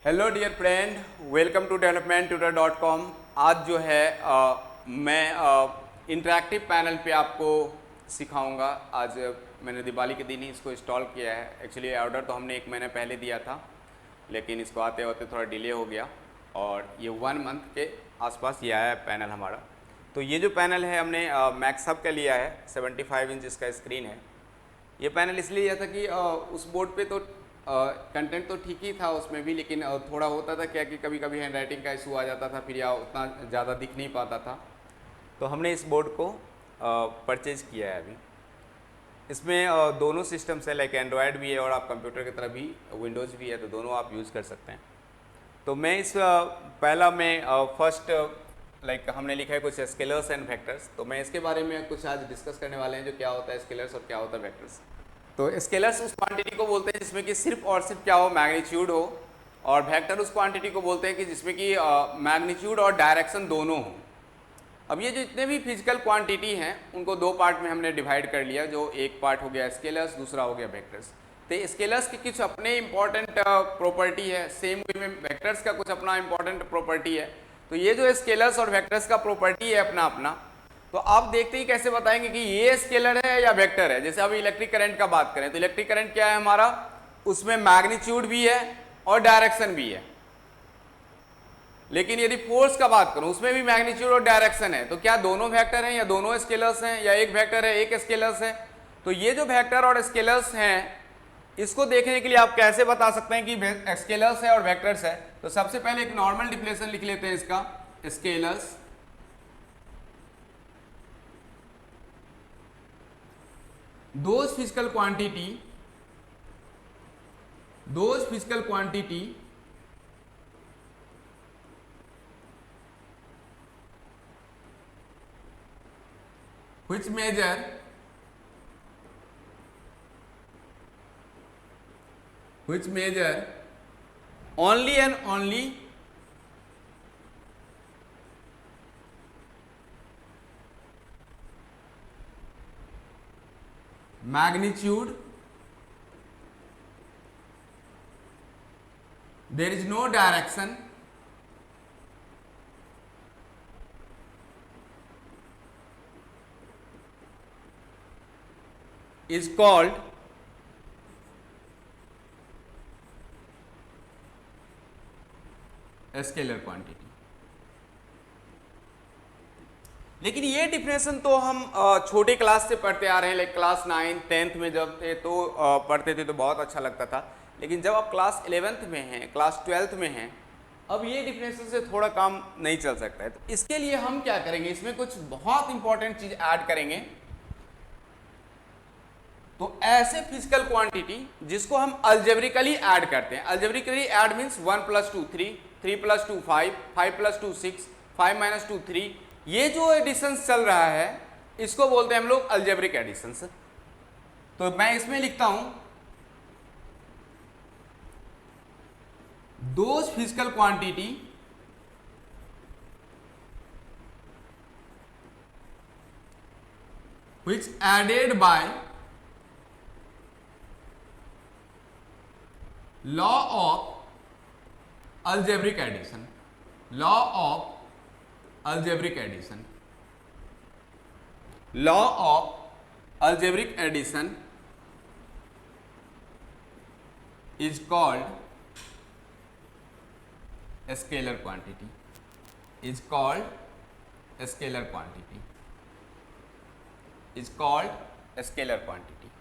Hello dear friend, welcome to developmentutor.com। आज जो है मैं इंटरेक्टिव पैनल पे आपको सिखाऊंगा। आज मैंने दिवाली के दिन ही इसको इंस्टॉल किया है। एक्चुअली ऑर्डर तो हमने 1 महीने पहले दिया था, लेकिन इसको आते होते थोड़ा डिले हो गया और ये 1 मंथ के आसपास ये आया है पैनल हमारा। तो ये जो पैनल है हमने मैक्स हब का लिया है, 75 इंच इसका स्क्रीन है। ये पैनल इसलिए लिया था कि उस बोर्ड पे तो कंटेंट तो ठीक ही था उसमें भी, लेकिन थोड़ा होता था क्या कि कभी कभी हैंड राइटिंग का इशू आ जाता था, फिर या उतना ज़्यादा दिख नहीं पाता था। तो हमने इस बोर्ड को परचेज किया है अभी। इसमें दोनों सिस्टम्स है, लाइक एंड्रॉयड भी है और आप कंप्यूटर की तरह भी विंडोज़ भी है, तो दोनों आप यूज़ कर सकते हैं। तो मैं इस पहला मैं फर्स्ट लाइक हमने लिखा है कुछ स्केलर्स एंड वेक्टर्स। तो मैं इसके बारे में कुछ आज डिस्कस करने वाले हैं, जो क्या होता है स्केलर्स और क्या होता है वेक्टर्स। तो स्केलर्स उस क्वांटिटी को बोलते हैं जिसमें कि सिर्फ और सिर्फ क्या हो, मैग्नीट्यूड हो, और वेक्टर उस क्वांटिटी को बोलते हैं कि जिसमें कि मैग्नीट्यूड और डायरेक्शन दोनों हो। अब ये जो इतने भी फिजिकल क्वांटिटी हैं उनको 2 पार्ट में हमने डिवाइड कर लिया। जो एक पार्ट हो गया स्केलर्स, दूसरा हो गया वेक्टर्स। तो स्केलर्स की कुछ अपने इंपॉर्टेंट प्रॉपर्टी है, सेम वे में वेक्टर्स का कुछ अपना इंपॉर्टेंट प्रॉपर्टी है। तो ये जो स्केलर्स और वेक्टर्स का प्रॉपर्टी है अपना अपना, तो आप देखते ही कैसे बताएंगे कि ये स्केलर है या वेक्टर है। जैसे अभी इलेक्ट्रिक करंट का बात करें तो इलेक्ट्रिक करंट क्या है हमारा, उसमें मैग्नीट्यूड भी है और डायरेक्शन भी है। लेकिन यदि फोर्स का बात करूं उसमें भी मैग्नीट्यूड और डायरेक्शन है। तो क्या दोनों वेक्टर हैं या दोनों स्केलर्स हैं या एक वेक्टर है एक स्केलर्स है? तो ये जो वेक्टर और स्केलर्स हैं इसको देखने के लिए आप कैसे बता सकते हैं कि स्केलर्स है और वेक्टर्स है? तो सबसे पहले एक नॉर्मल डिफिनेशन लिख लेते हैं इसका। Scalars those physical quantity which measure only and only magnitude, there is no direction, is called scalar quantity. लेकिन ये डिफिनेशन तो हम छोटे क्लास से पढ़ते आ रहे हैं, लाइक क्लास 9, 10th में जब थे तो पढ़ते थे तो बहुत अच्छा लगता था। लेकिन जब आप क्लास 11th में हैं, क्लास 12th में हैं, अब ये डिफिनेशन से थोड़ा काम नहीं चल सकता है। तो इसके लिए हम क्या करेंगे, इसमें कुछ बहुत इंपॉर्टेंट चीज ऐड करेंगे। तो ऐसे फिजिकल क्वांटिटी जिसको हम अलजेब्रिकली ऐड करते हैं। Algebraically add means 1 + 2 3, 3 + 2 5, 5 + 2 6, 5 - 2 3। ये जो एडिशन चल रहा है इसको बोलते हैं हम लोग अलजेब्रिक एडिशन। तो मैं इसमें लिखता हूं those physical quantity which added by law of algebraic addition, law of algebraic addition, law of algebraic addition is called scalar quantity, is called scalar quantity, is called scalar quantity.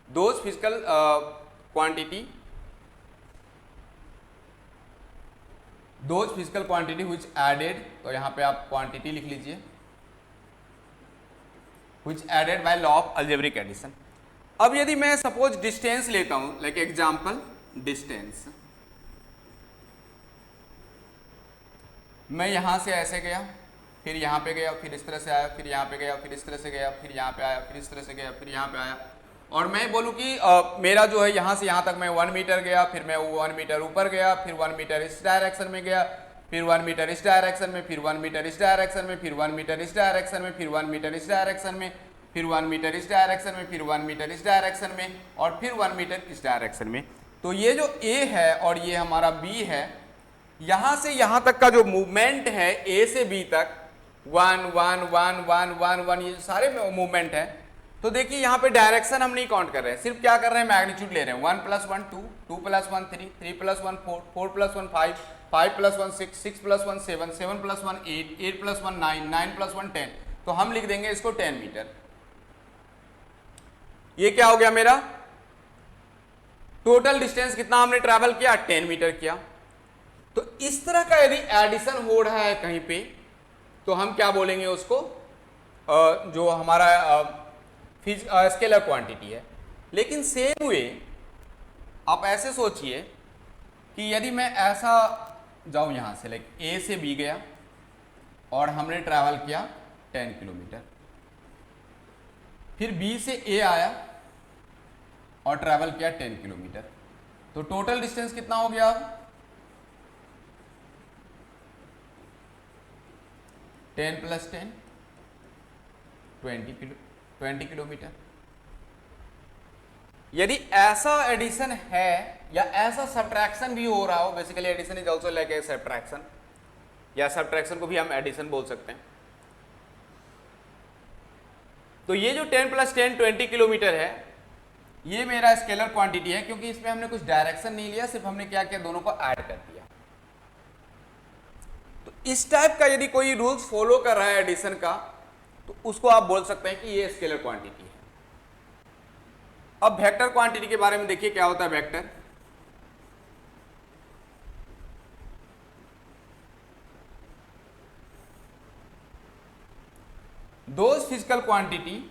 Those physical quantity, those physical quantity which added, तो यहाँ पे आप quantity लिख लीजिए, which added by law of algebraic addition। अब यदि मैं suppose distance लेता हूं, लाइक एग्जांपल डिस्टेंस, मैं यहां से ऐसे गया, फिर यहाँ पे गया, फिर इस तरह से आया, फिर यहाँ पे गया, फिर इस तरह से गया, फिर यहाँ पे आया, फिर इस तरह से गया, फिर यहाँ पे आया, और मैं बोलूँ कि मेरा जो है यहाँ से यहाँ तक मैं 1 मीटर गया, फिर मैं 1 मीटर ऊपर गया, फिर 1 मीटर इस डायरेक्शन में गया, फिर 1 मीटर इस डायरेक्शन में, फिर 1 मीटर इस डायरेक्शन में, फिर 1 मीटर इस डायरेक्शन में, फिर 1 मीटर इस डायरेक्शन में, फिर 1 मीटर इस डायरेक्शन में, फिर 1 मीटर इस डायरेक्शन में, और फिर 1 मीटर इस डायरेक्शन में। तो ये जो A है और ये हमारा B है, यहां से यहां तक का जो मूवमेंट है A से B तक 1 1 1 1 1 1, ये सारे मूवमेंट है। तो देखिए यहाँ पे डायरेक्शन हम नहीं काउंट कर रहे हैं, सिर्फ क्या कर रहे हैं, मैग्नीट्यूड ले रहे हैं। 1 + 1 2, 2 + 1 3, 3 + 1 4, 4 + 1 5, 5 + 1 6, 6 + 1 7, 7 + 1 8, 8 + 1 9, 9 + 1 10। तो हम लिख देंगे इसको 10 मीटर। ये क्या हो गया मेरा, टोटल डिस्टेंस कितना हमने ट्रैवल किया, 10 मीटर किया। तो इस तरह का यदि एडिशन हो रहा है कहीं पे, तो हम क्या बोलेंगे उसको, जो हमारा स्केलर क्वांटिटी है। लेकिन सेम वे आप ऐसे सोचिए कि यदि मैं ऐसा जाऊं यहां से, लाइक A से B गया और हमने ट्रैवल किया 10 किलोमीटर, फिर B से A आया और ट्रैवल किया 10 किलोमीटर, तो टोटल डिस्टेंस कितना हो गया अब, 10 + 10 20 किलोमीटर। यदि ऐसा एडिशन है या ऐसा सब्ट्रैक्शन भी हो रहा हो, basically addition is also like a subtraction, या सब्ट्रैक्शन को भी हम एडिशन बोल सकते हैं। तो ये जो 10 + 10 20 किलोमीटर है, ये मेरा स्केलर क्वांटिटी है, क्योंकि इसमें हमने कुछ डायरेक्शन नहीं लिया, सिर्फ हमने क्या किया, दोनों को ऐड कर दिया। तो इस टाइप का यदि कोई रूल्स फॉलो कर रहा है एडिशन का, तो उसको आप बोल सकते हैं कि ये स्केलर क्वांटिटी है। अब वेक्टर क्वांटिटी के बारे में देखिए क्या होता है vector. Those physical quantity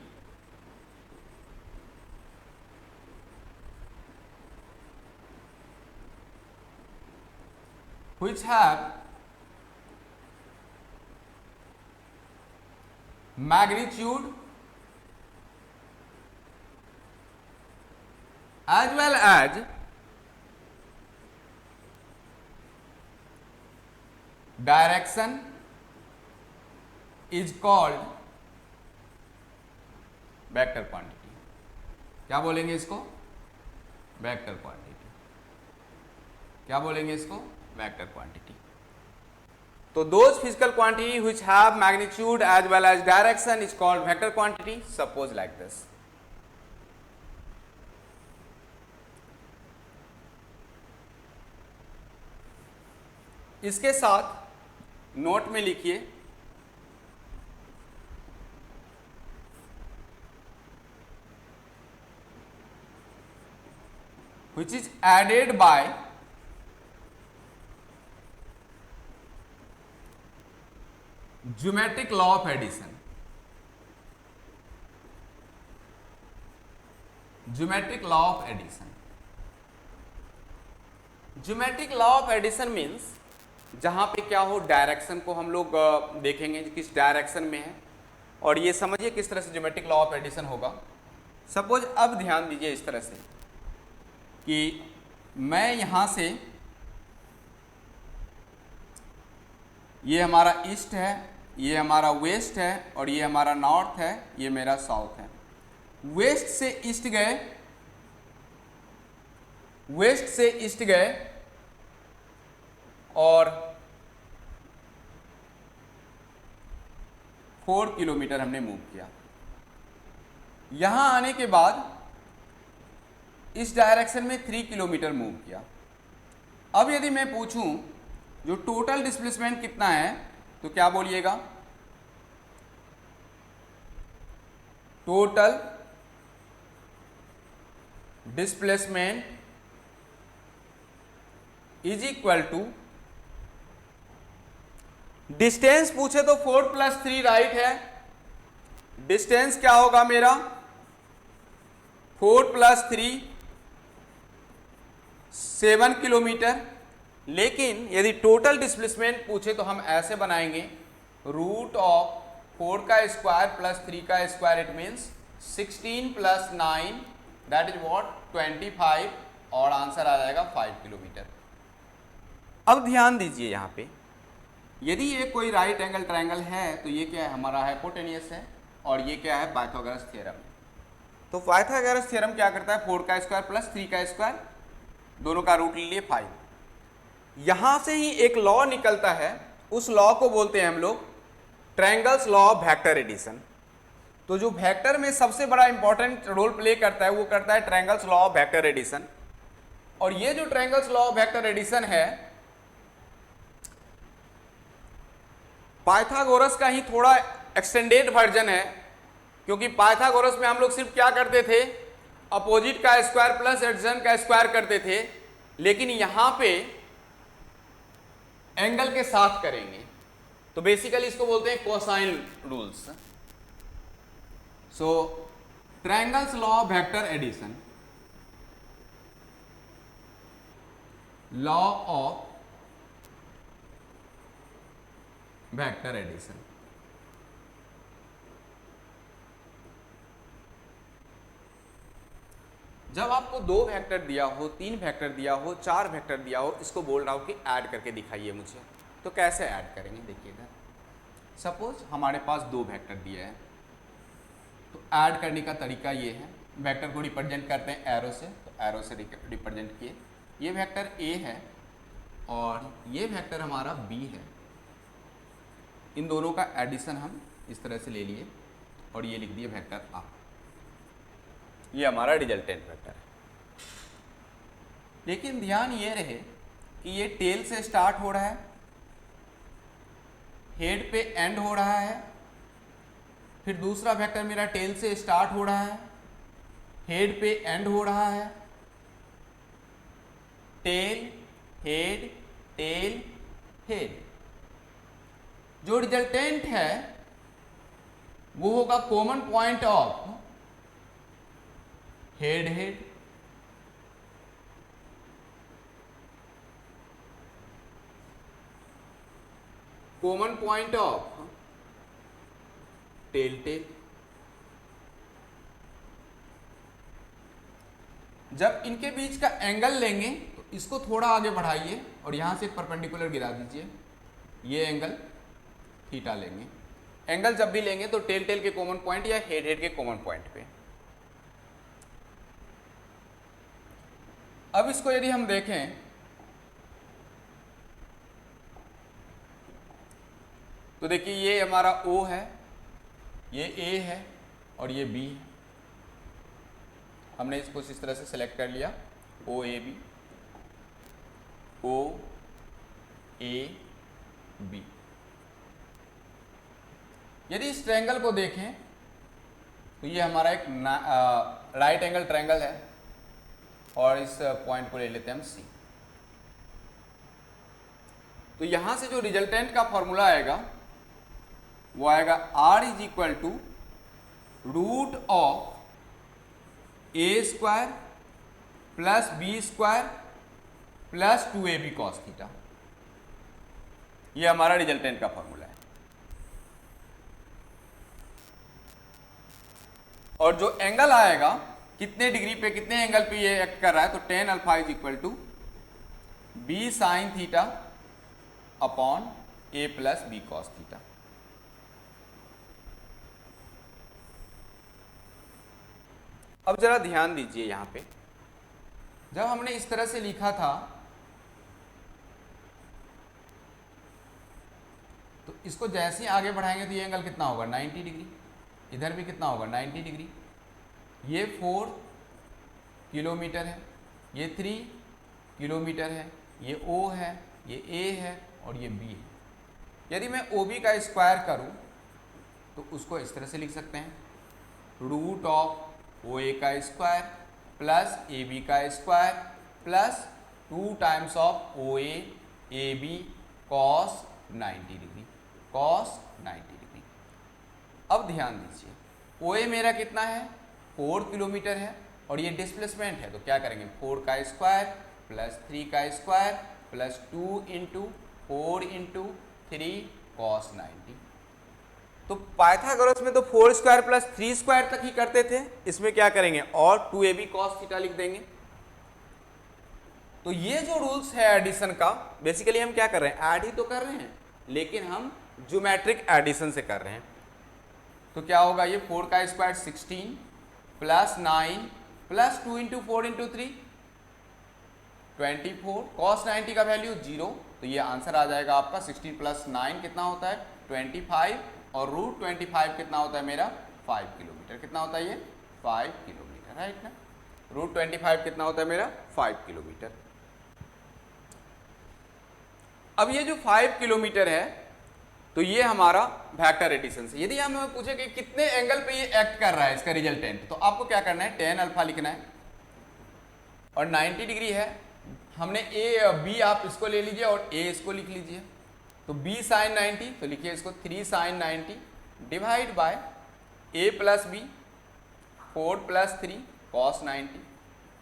which have magnitude as well as direction is called vector quantity. क्या बोलेंगे इसको, वेक्टर क्वांटिटी। क्या बोलेंगे इसको, वेक्टर क्वांटिटी। तो those physical quantity which have magnitude as well as direction is called vector quantity. Suppose like this. इसके साथ note में लिखिए which is added by geometric law of addition। geometric law of addition। geometric law of addition means जहां पे क्या हो, direction को हम लोग देखेंगे किस डायरेक्शन में है, और ये समझिए किस तरह से ज्योमेट्रिक लॉ ऑफ एडिशन होगा। सपोज अब ध्यान दीजिए इस तरह से कि मैं यहां से, ये हमारा ईस्ट है, ये हमारा वेस्ट है, और ये हमारा नॉर्थ है, ये मेरा साउथ है। वेस्ट से ईस्ट गए, वेस्ट से ईस्ट गए और 4 किलोमीटर हमने मूव किया। यहां आने के बाद इस डायरेक्शन में 3 किलोमीटर मूव किया। अब यदि मैं पूछूं जो टोटल डिस्प्लेसमेंट कितना है, तो क्या बोलिएगा, total displacement is equal to, distance पूछे तो 4 + 3 राइट है। डिस्टेंस क्या होगा मेरा, 4 + 3 7 किलोमीटर। लेकिन यदि टोटल डिस्प्लेसमेंट पूछे तो हम ऐसे बनाएंगे, रूट ऑफ 4 का स्क्वायर प्लस 3 का square, it means 16 + 9 that is what 25, और आंसर आ जाएगा 5 किलोमीटर। अब ध्यान दीजिए यहाँ पे, यदि ये कोई राइट एंगल ट्रायंगल है तो ये क्या है, हमारा हाइपोटेनियस है, और ये क्या है, पाइथागोरस थ्योरम। तो पाइथागोरस थ्योरम क्या करता है, 4 का स्क्वायर प्लस 3 का स्क्वायर दोनों का रूट ले लिए 5। यहां से ही एक लॉ निकलता है, उस लॉ को बोलते हैं हम लोग triangles law of vector addition. तो जो वेक्टर में सबसे बड़ा इंपॉर्टेंट रोल प्ले करता है वो करता है triangles law of vector addition. और ये जो triangles law of vector addition है पाइथागोरस का ही थोड़ा एक्सटेंडेड वर्जन है, क्योंकि पाइथागोरस में हम लोग सिर्फ क्या करते थे, अपोजिट का स्क्वायर प्लस एडजसेंट का स्क्वायर करते थे, लेकिन यहां पे एंगल के साथ करेंगे। तो बेसिकली इसको बोलते हैं cosine rules. So triangles law of vector addition, law of vector addition. जब आपको 2 वेक्टर दिया हो, 3 वेक्टर दिया हो, 4 वेक्टर दिया हो, इसको बोल रहा हूं कि ऐड करके दिखाइए मुझे, तो कैसे ऐड करेंगे? देखिए इधर सपोज हमारे पास 2 वेक्टर दिए हैं, तो ऐड करने का तरीका ये है, वेक्टर को रिप्रेजेंट करते हैं एरो से, तो एरो से रिप्रेजेंट किए। ये वेक्टर ए है और ये वेक्टर हमारा बी है, इन दोनों का एडिशन हम इस तरह से ले लिए और ये लिख दिए वेक्टर आ। ये हमारा रिजल्टेंट वेक्टर है। लेकिन ध्यान ये रहे कि ये टेल से स्टार्ट हो रहा है, हेड पे एंड हो रहा है, फिर दूसरा वेक्टर मेरा टेल से स्टार्ट हो रहा है, हेड पे एंड हो रहा है, टेल हेड टेल हेड। जो रिजल्टेंट है वो होगा common point of head head, common point of tail tail. जब इनके बीच का एंगल लेंगे तो इसको थोड़ा आगे बढ़ाइए और यहां से परपेंडिकुलर गिरा दीजिए, ये एंगल थीटा लेंगे। एंगल जब भी लेंगे तो टेल टेल के कॉमन पॉइंट या हेड हेड के कॉमन पॉइंट पे। अब इसको यदि हम देखें तो देखिए ये हमारा O है, ये A है और ये B है। हमने इसको इस तरह से सेलेक्ट कर लिया, O A B, O A B। यदि इस ट्रायंगल को देखें तो ये हमारा एक राइट एंगल ट्रायंगल है और इस पॉइंट को ले लेते हैं हम C। तो यहां से जो रिजल्टेंट का फॉर्मूला आएगा वो आएगा R is equal to root of A square plus B square plus 2ab cos theta. ये हमारा रिजल्टेंट का फॉर्मूला है। और जो एंगल आएगा कितने डिग्री पे, कितने एंगल पे ये एक्ट कर रहा है, तो tan alpha is equal to B sine theta upon A plus B cos theta. अब जरा ध्यान दीजिए, यहां पे जब हमने इस तरह से लिखा था तो इसको जैसे ही आगे बढ़ाएंगे तो ये एंगल कितना होगा 90 डिग्री, इधर भी कितना होगा 90 डिग्री। ये 4 किलोमीटर है, ये 3 किलोमीटर है, ये O है, ये A है और ये B है। यदि मैं OB का स्क्वायर करूं तो उसको इस तरह से लिख सकते हैं, रूट ऑफ OA का स्क्वायर प्लस AB का square plus 2 times of OA AB cos 90 degree, cos 90 degree. अब ध्यान दीजिए, OA मेरा कितना है 4 किलोमीटर है और ये डिस्प्लेसमेंट है, तो क्या करेंगे 4 का स्क्वायर प्लस 3 का square plus 2 into 4 into 3 cos 90। तो पाइथागोरस में तो 4 स्क्वायर प्लस 3 स्क्वायर तक ही करते थे, इसमें क्या करेंगे और 2ab cos थीटा लिख देंगे। तो ये जो रूल्स है एडिशन का, बेसिकली हम क्या कर रहे हैं, ऐड ही तो कर रहे हैं, लेकिन हम ज्योमेट्रिक एडिशन से कर रहे हैं। तो क्या होगा, ये 4 का square 16 plus 9 plus 2 into 4 into 3 24, cos 90 का वैल्यू 0, तो ये आंसर आ जाएगा आपका 16 + 9 कितना होता है 25, और रूट 25 कितना होता है मेरा 5 किलोमीटर। कितना होता है ये 5 किलोमीटर, राइट ना। रूट 25 कितना होता है मेरा 5 किलोमीटर। अब ये जो 5 किलोमीटर है तो ये हमारा वेक्टर रेडिएशन है। यदि हमें पूछे कि कितने एंगल पे ये एक्ट कर रहा है इसका रिजल्टेंट, तो आपको क्या करना है tan अल्फा लिखना है, और 90 डिग्री है, हमने ए बी आप इसको ले लीजिए और ए इसको लिख लीजिए, तो b sin 90, तो लिखिए इसको 3 sin 90 divide by a + b 4 + 3 cos 90।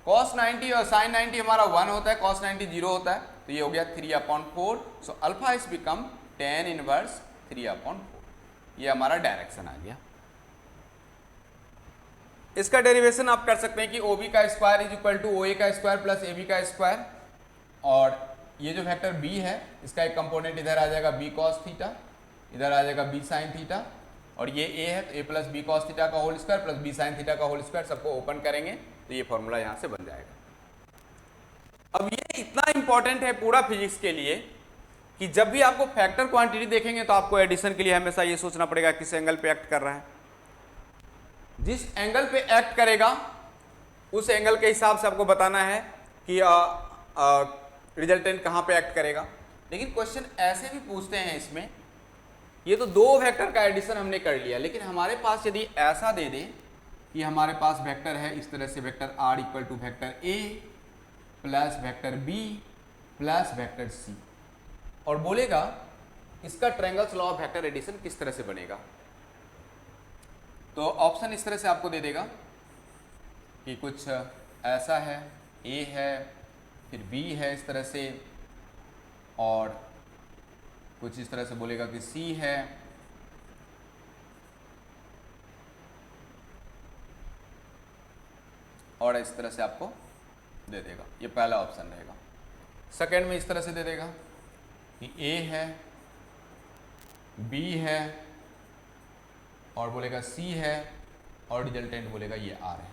cos 90 और sin 90 हमारा 1 होता है, cos 90 0 होता है, तो ये हो गया 3/4। So alpha is become tan inverse 3/4। ये हमारा डायरेक्शन आ गया। इसका डेरिवेशन आप कर सकते हैं कि OB का square is equal to OA का स्क्वायर प्लस AB का स्क्वायर, और ये जो वेक्टर B है इसका एक कंपोनेंट इधर आ जाएगा B cos थीटा, इधर आ जाएगा B sin थीटा, और ये A है तो A + B cos थीटा का whole square plus B sin theta का होल स्क्वायर, सबको ओपन करेंगे तो ये फॉर्मूला यहाँ से बन जाएगा। अब ये इतना इंपॉर्टेंट है पूरा फिजिक्स के लिए कि जब भी आपको फैक्टर क्वांटिटी देखेंगे तो आपको एडिशन के लिए हमेशा ये सोचना पड़ेगा किस एंगल पे एक्ट कर रहा है। जिस एंगल पे एक्ट करेगा उस एंगल के हिसाब से आपको बताना है कि रिजल्टेंट कहाँ पे एक्ट करेगा। लेकिन क्वेश्चन ऐसे भी पूछते हैं इसमें, ये तो दो वेक्टर का एडिशन हमने कर लिया, लेकिन हमारे पास यदि ऐसा दे दे कि हमारे पास वेक्टर है इस तरह से, vector r equal to vector a plus vector b plus vector c, और बोलेगा इसका triangles law of vector addition किस तरह से बनेगा, तो ऑप्शन इस तरह से आपको दे देगा कि कुछ ऐसा है, a है, फिर b है इस तरह से, और कुछ इस तरह से बोलेगा कि c है, और इस तरह से आपको दे देगा। ये पहला ऑप्शन रहेगा। सेकंड में इस तरह से दे देगा कि a है, b है, और बोलेगा c है, और रिजल्टेंट बोलेगा ये r है।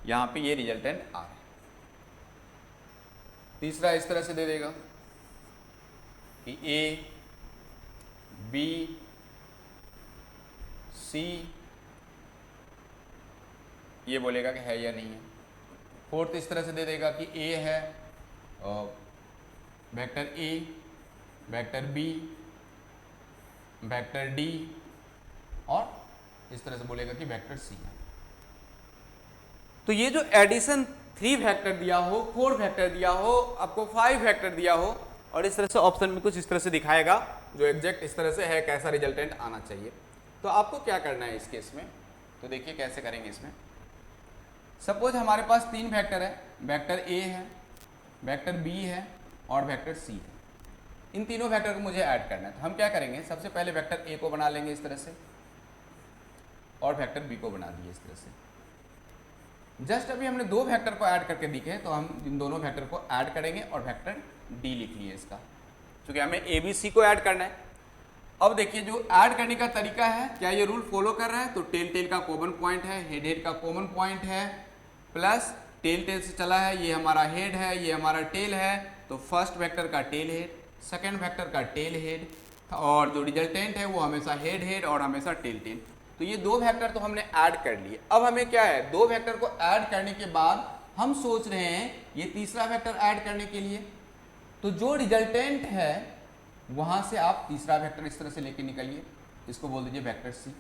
यहाँ पे ये रिजल्टेंट r है। तीसरा इस तरह से दे देगा कि a, b, c, ये बोलेगा कि है या नहीं है। फोर्थ इस तरह से दे देगा कि a है, vector a, vector b, vector d, और इस तरह से बोलेगा कि वेक्टर c है। तो ये जो एडिशन 3 वेक्टर दिया हो, 4 वेक्टर दिया हो, आपको 5 वेक्टर दिया हो, और इस तरह से ऑप्शन में कुछ इस तरह से दिखाएगा जो एग्जैक्ट इस तरह से है कैसा रिजल्टेंट आना चाहिए। तो आपको क्या करना है इस केस में, तो देखिए कैसे करेंगे इसमें। सपोज हमारे पास 3 वेक्टर है, वेक्टर a है, वेक्टर b है, और वेक्टर c है। इन तीनों वेक्टर को मुझे ऐड करना है, तो हम क्या करेंगे, सबसे पहले वेक्टर a को बना लेंगे इस तरह से, और वेक्टर b को बना दिए इस तरह से। जस्ट अभी हमने 2 वेक्टर को ऐड करके दिखे, तो हम इन दोनों वेक्टर को ऐड करेंगे और वेक्टर d लिख लिए इसका, क्योंकि हमें a b c को ऐड करना है। अब देखिए जो ऐड करने का तरीका है, क्या ये रूल फॉलो कर रहा है, तो टेल टेल का कॉमन पॉइंट है, हेड हेड का कॉमन पॉइंट है, प्लस टेल टेल से चला है, ये हमारा हेड है, ये हमारा टेल है, तो फर्स्ट वेक्टर का टेल हेड, सेकंड वेक्टर का टेल हेड, और जो रिजल्टेंट है वो हमेशा हेड हेड और हमेशा टेल टेल। तो ये 2 वेक्टर तो हमने ऐड कर लिए। अब हमें क्या है, 2 वेक्टर को ऐड करने के बाद हम सोच रहे हैं ये तीसरा वेक्टर ऐड करने के लिए, तो जो रिजल्टेंट है वहां से आप तीसरा वेक्टर इस तरह से लेके निकलिए, इसको बोल दीजिए वेक्टर सी।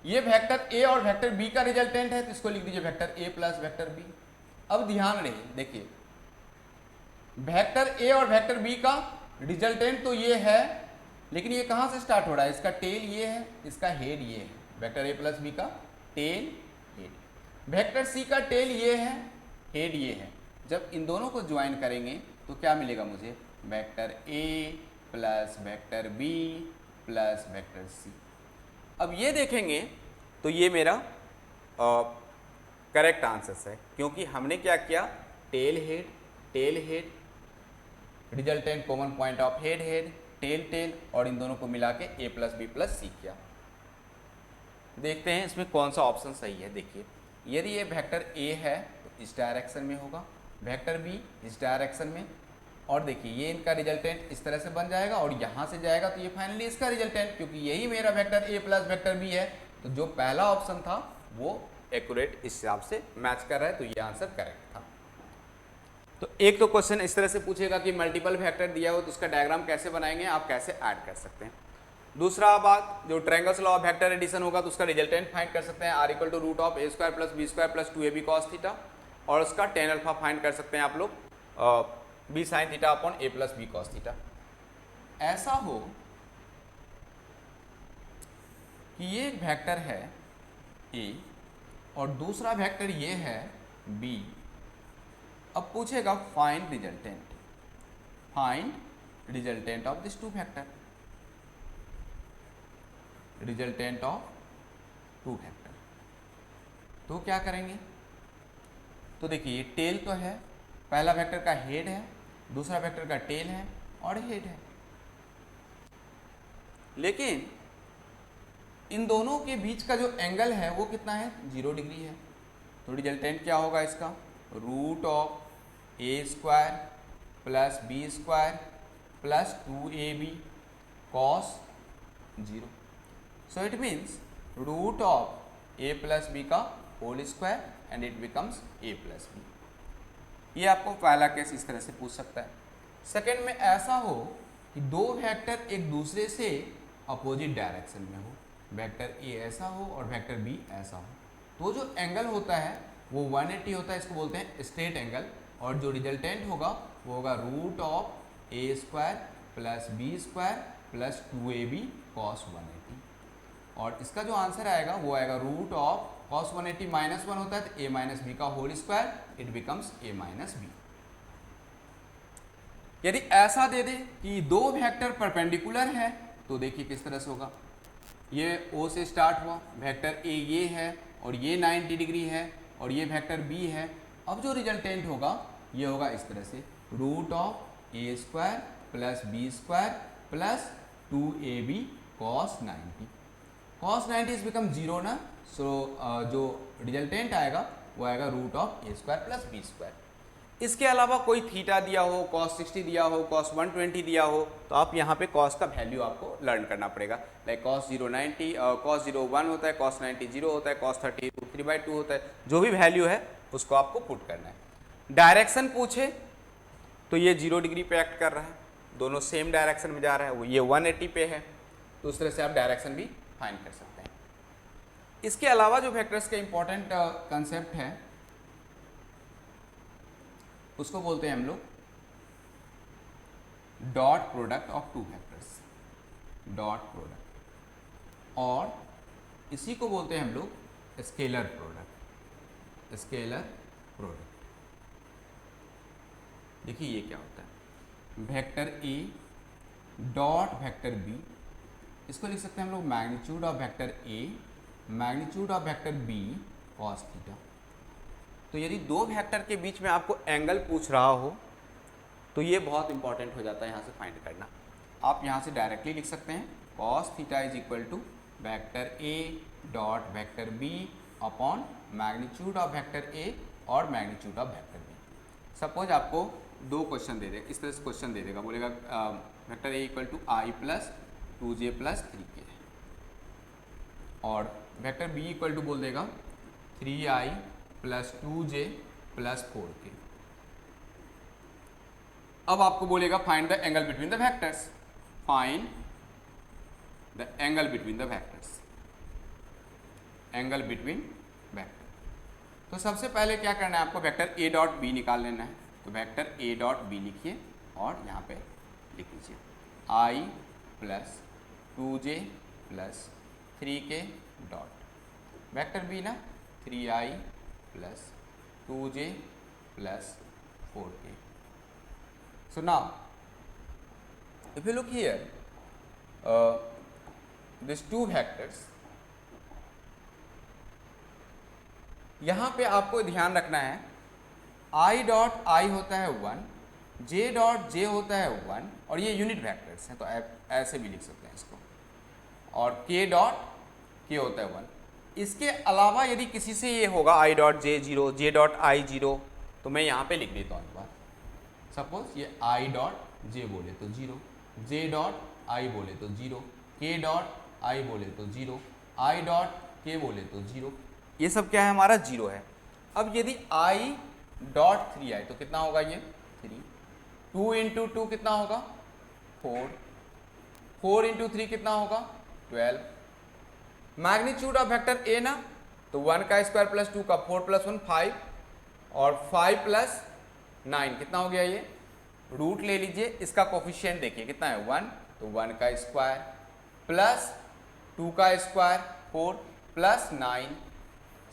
ये वेक्टर a और वेक्टर b का रिजल्टेंट है, तो इसको लिख दीजिए vector a plus vector b। अब ध्यान रहे, देखिए वेक्टर a और वेक्टर b का रिजल्टेंट तो ये है, लेकिन ये कहां से स्टार्ट हो रहा है, इसका टेल ये है, इसका हेड ये है, वेक्टर a प्लस b का टेल हेड। वेक्टर c का टेल ये है, हेड ये है। जब इन दोनों को ज्वाइन करेंगे तो क्या मिलेगा मुझे, vector a plus vector b plus vector c। अब ये देखेंगे तो ये मेरा करेक्ट आंसर है, क्योंकि हमने क्या किया, tail head, resultant common point of head head, tail tail, और इन दोनों को मिला के a plus b plus c किया। देखते हैं इसमें कौन सा ऑप्शन सही है। देखिए यदि ये वेक्टर a है तो इस डायरेक्शन में होगा, वेक्टर बी इस डायरेक्शन में, और देखिए ये इनका रिजल्टेंट इस तरह से बन जाएगा और यहाँ से जाएगा तो ये फाइनली इसका रिजल्टेंट, क्योंकि यही मेरा vector A plus vector B है, तो जो पहला ऑप्शन था वो एक्यूरेट इस हिसाब से मैच कर रहा है, तो ये आंसर करेक्ट था। तो एक तो क्वेश्चन इस तरह से पूछेगा कि मल्टीपल वेक्टर दिया हो तो उसका डायग्राम कैसे बनाएंगे, आप कैसे ऐड कर सकते हैं। दूसरा बात, जो triangles law of vector addition होगा तो उसका रिजल्टेंट फाइंड कर सकते हैं, R equal to root of A square plus B square plus 2ab cos theta, और उसका टेन अल्फा फाइंड कर सकते हैं आप लोग B sine theta upon A plus B cos theta. ऐसा हो कि ये एक वेक्टर है ए और दूसरा वेक्टर ये है बी, अब पूछेगा find resultant of this two vector, resultant of two vector. तो क्या करेंगे, तो देखिए ये टेल तो है, पहला वेक्टर का हेड है, दूसरा वेक्टर का टेल है और हेड है, लेकिन इन दोनों के बीच का जो एंगल है वो कितना है, 0 डिग्री है। तो रिजल्टेंट क्या होगा इसका, root of A square plus B square plus 2ab cos 0। So it means root of A plus B का whole square and it becomes A plus B. ये आपको पहला केस इस तरह से पूछ सकता है। सेकेंड में ऐसा हो कि दो वेक्टर एक दूसरे से अपोजिट डायरेक्शन में हो, वेक्टर ए ऐसा हो और वेक्टर बी ऐसा हो, तो जो एंगल होता है वो 180 होता है, इसको बोलते हैं स्ट्रेट एंगल, और जो रिजल्टेंट होगा वो होगा root of A square plus B square plus 2ab cos 180, और इसका जो आंसर आएगा वो आएगा रूट ऑफ cos 180 माइनस 1 होता है तो a माइनस बी का whole square, it becomes a minus B. यदि ऐसा दे दे कि दो वेक्टर परपेंडिकुलर है तो देखिए किस तरह से होगा, ये O से स्टार्ट हुआ, वेक्टर A ये है और ये 90 डिग्री है और ये वेक्टर B है, अब जो रिजल्टेंट होगा ये होगा इस तरह से, root of A square plus B square plus 2ab cos 90, cos 90 is become 0 ना, सो जो रिजल्टेंट आएगा वो आएगा root of A square plus B square. इसके अलावा कोई थीटा दिया हो, cos 60 दिया हो, cos 120 दिया हो, तो आप यहाँ पे cos का वैल्यू आपको लर्न करना पड़ेगा, लाइक cos 0 90, cos 0 1 होता है, cos 90 0 होता है, cos 30 3/2 होता है, जो भी वैल्यू है उसको आपको पुट करना है। डायरेक्शन पूछे तो ये 0 डिग्री पे एक्ट कर रहा है, दोनों सेम डायरेक्शन में जा रहा है, वो ये 180 पे है, तो उस तरह से आप डायरेक्शन भी फाइंड कर सकते हैं। इसके अलावा जो वेक्टर्स का इंपॉर्टेंट कंसेप्ट है उसको बोलते हैं हम लोग dot product of two vectors, dot product, और इसी को बोलते हैं हम लोग स्केलर प्रोडक्ट, स्केलर प्रोडक्ट। देखिए ये क्या होता है, vector A dot vector B, इसको लिख सकते हैं हम लोग magnitude of vector A magnitude of vector B cos theta. तो यदि दो वेक्टर के बीच में आपको एंगल पूछ रहा हो तो ये बहुत इंपॉर्टेंट हो जाता है यहाँ से फाइंड करना। आप यहाँ से डायरेक्टली लिख सकते हैं cos theta is equal to vector A dot vector B upon magnitude of vector A और magnitude of vector B. Suppose आपको दो क्वेश्चन दे दे, इस तरह से क्वेश्चन दे देगा, बोलेगा vector A equal to i plus 2j plus 3k और वेक्टर बी इक्वल टू बोल देगा 3i plus 2j plus 4k। अब आपको बोलेगा find the angle between the vectors, find the angle between the vectors, angle between vector. तो सबसे पहले क्या करना है आपको, वेक्टर ए डॉट बी निकाल लेना है, तो वेक्टर ए डॉट बी लिखिए और यहाँ पे लिख लीजिए i plus 2j plus 3k dot vector B ना 3i plus 2j plus 4k। So now if you look here these two vectors, यहाँ पे आपको ध्यान रखना है i डॉट i होता है 1, j डॉट j होता है 1 और ये यूनिट वेक्टर्स हैं तो ऐसे भी लिख सकते हैं इसको, और k डॉट k होता है 1। इसके अलावा यदि किसी से ये होगा i dot J 0, J dot I 0, तो मैं यहाँ पे लिख देता हूँ एक बार। सपोज ये i डॉट जे बोले तो 0, जे डॉट आई बोले तो 0, के डॉट आई बोले तो 0, आई डॉट के बोले तो 0, ये सब क्या है हमारा 0 है। अब यदि i डॉट 3 आए तो कितना होगा ये 3, 2 इंटू 2 कितना होगा 4, 4 इंटू 3 कितना होगा 12, मैग्नीट्यूड ऑफ वेक्टर ए ना, तो 1 का स्क्वायर प्लस 2 का 4 प्लस 1 5, और 5 प्लस 9 कितना हो गया ये, रूट ले लीजिए, इसका कोफिशिएंट देखिए कितना है 1, तो 1 का स्क्वायर प्लस 2 का स्क्वायर 4 प्लस 9,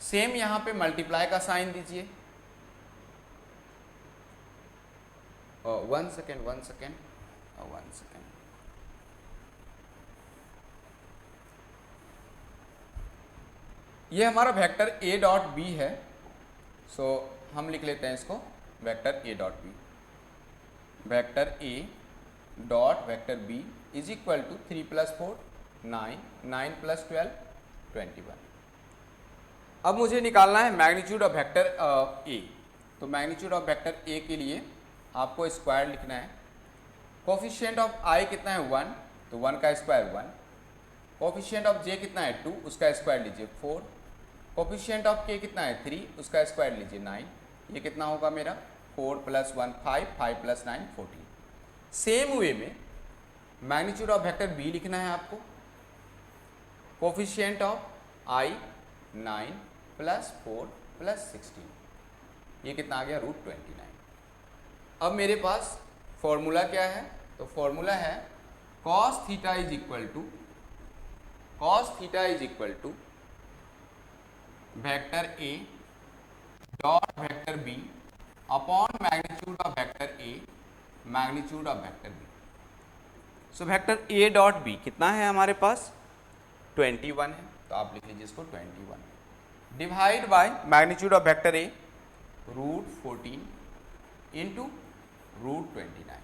सेम यहाँ पे मल्टीप्लाई का साइन दीजिए। 1 सेकेंड 1 सेकेंड 1 सेकेंड, ये हमारा वेक्टर a डॉट बी है, सो हम लिख लेते हैं इसको vector a dot B, vector a dot vector b is equal to 3 plus 4 9, 9 plus 12 21। अब मुझे निकालना है मैग्नीट्यूड ऑफ वेक्टर a, तो मैग्नीट्यूड ऑफ वेक्टर a के लिए आपको स्क्वायर लिखना है। कोफिशिएंट ऑफ i कितना है 1, तो 1 का स्क्वायर 1, कोफिशिएंट ऑफ j कितना है 2, उसका स्क्वायर लीजिए 4, कोफिशिएंट ऑफ k कितना है 3, उसका स्क्वायर लीजिए 9, ये कितना होगा मेरा 4 प्लस 1 5, 5 प्लस 9 14। सेम वे में मैग्नीट्यूड ऑफ वेक्टर b लिखना है आपको, coefficient of i 9 plus 4 plus 16, ये कितना आ गया रूट 29। अब मेरे पास फॉर्मूला क्या है, तो फॉर्मूला है cos theta is equal to vector a dot vector b upon magnitude of vector a magnitude of vector b। So vector a dot b कितना है हमारे पास 21 है, तो आप लिख लीजिए इसको 21 divide by magnitude of vector a root 14 into root 29,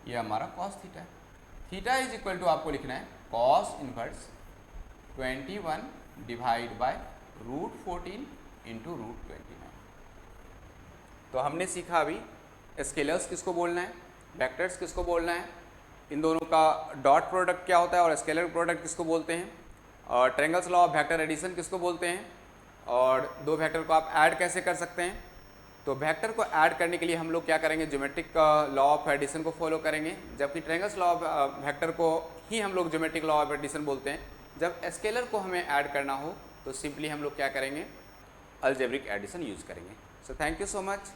ये हमारा कॉस थीटा है। थीटा इज इक्वल टू आपको लिखना है cos inverse 21 divide by root 14 into root 29। तो हमने सीखा अभी स्केलर्स किसको बोलना है, वेक्टर्स किसको बोलना है, इन दोनों का डॉट प्रोडक्ट क्या होता है और स्केलर प्रोडक्ट किसको बोलते हैं, और triangles law of vector addition किसको बोलते हैं, और दो वेक्टर को आप ऐड कैसे कर सकते हैं। तो वेक्टर को ऐड करने के लिए हम लोग क्या करेंगे, ज्योमेट्रिक लॉ ऑफ एडिशन को फॉलो करेंगे, जबकि ट्रायंगल्स लॉ ऑफ वेक्टर को ही हम लोग ज्योमेट्रिक लॉ ऑफ एडिशन बोलते हैं। जब स्केलर को हमें ऐड करना हो तो सिंपली हम लोग क्या करेंगे, अलजेब्रिक एडिशन यूज़ करेंगे। So thank you so much.